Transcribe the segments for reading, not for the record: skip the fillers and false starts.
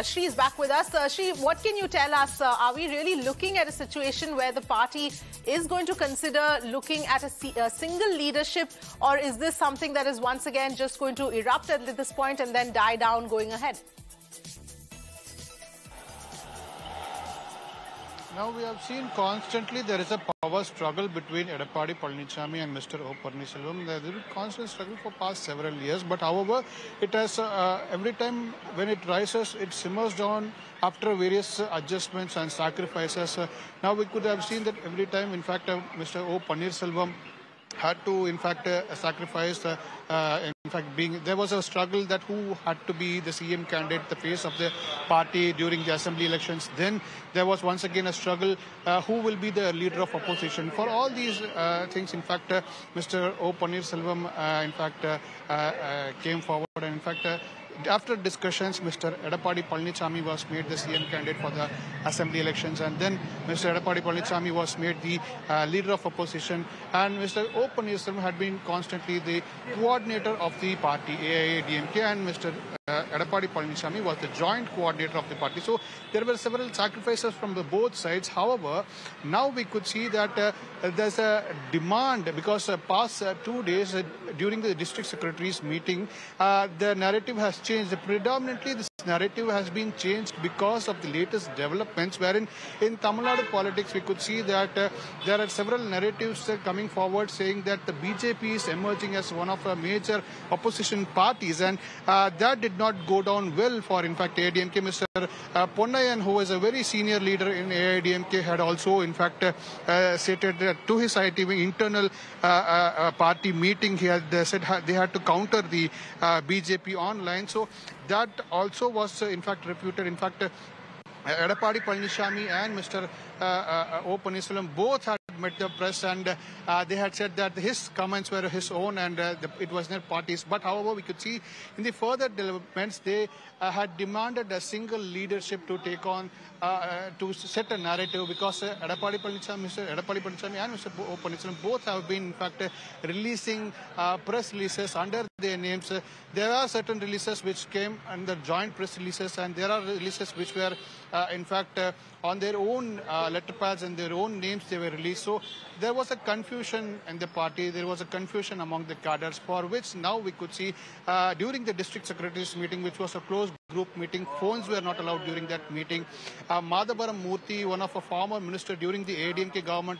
Shri is back with us. Shri, what can you tell us? Are we really looking at a situation where the party is going to consider looking at a single leadership, or is this something that is once again just going to erupt at this point and then die down going ahead? Now we have seen constantly there is a power struggle between Edappadi, Palaniswami and Mr. O. Panneerselvam. There is a constant struggle for past several years, but however, it has every time when it rises, it simmers down after various adjustments and sacrifices. Now we could have seen that every time, in fact, Mr. O. Panneerselvam had to, in fact, sacrifice. In fact, there was a struggle that who had to be the CM candidate, the face of the party during the assembly elections. Then there was once again a struggle, who will be the leader of opposition. For all these things, in fact, Mr. O. Panneerselvam, in fact, came forward. And in fact, after discussions, Mr. Edappadi Palaniswami was made the CM candidate for the assembly elections, and then Mr. Edappadi Palaniswami was made the leader of opposition, and Mr. O. Panneerselvam had been constantly the coordinator of the party, AIADMK, and Mr. Edappadi Palaniswami was the joint coordinator of the party. So there were several sacrifices from the both sides. However, now we could see that there's a demand, because past 2 days during the district secretaries meeting, the narrative has changed. Predominantly, this narrative has been changed because of the latest developments, wherein in Tamil Nadu politics we could see that there are several narratives coming forward saying that the BJP is emerging as one of the major opposition parties, and that did not go down well for, in fact, AIADMK. Mr. Ponnayan, who was a very senior leader in AIADMK, had also, in fact, stated that to his ITV internal party meeting, he had said they had to counter the BJP online. So that also was, in fact, refuted. In fact, Edappadi Palaniswami and Mr. O. Panneerselvam both had met the press, and they had said that his comments were his own and it was not party's. But however, we could see in the further developments, they had demanded a single leadership to take on, to set a narrative, because Edappadi Palaniswami, Mr. Edappadi Palaniswami and Mr. O. Panneerselvam both have been, in fact, releasing press releases under their names. There are certain releases which came under joint press releases, and there are releases which were, in fact, on their own letterpads and their own names they were released. So there was a confusion in the party, there was a confusion among the cadres, for which now we could see during the district secretaries meeting, which was a closed group meeting, phones were not allowed during that meeting. Madhabaram Murthy, one of a former minister during the AIADMK government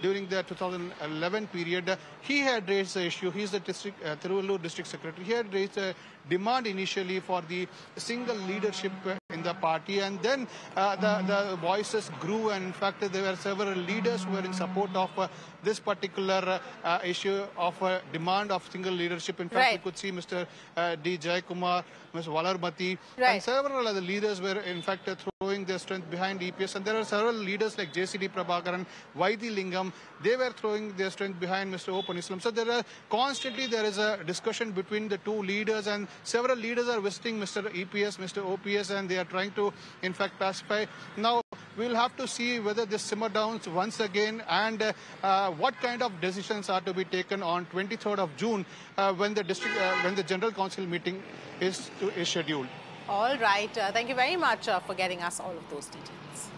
during the 2011 period, he had raised the issue. He is the Tiruvallur district secretary. He had raised a demand initially for the single leadership in the party, and then the voices grew, and in fact there were several leaders who were in support of this particular issue of demand of single leadership. In fact, we could see Mr. D. Jayakumar, Ms. Valarmati, and several other leaders were, in fact, throwing their strength behind EPS, and there are several leaders like JCD Prabhakaran, Vaidhi Lingam, they were throwing their strength behind Mr. O. Panneerselvam. So there is a discussion between the two leaders, and several leaders are visiting Mr. EPS, Mr. OPS, and they are trying to, in fact, pacify. Now, we'll have to see whether this simmer down once again, and what kind of decisions are to be taken on 23rd of June when the General Council meeting is scheduled. All right. Thank you very much for getting us all of those details.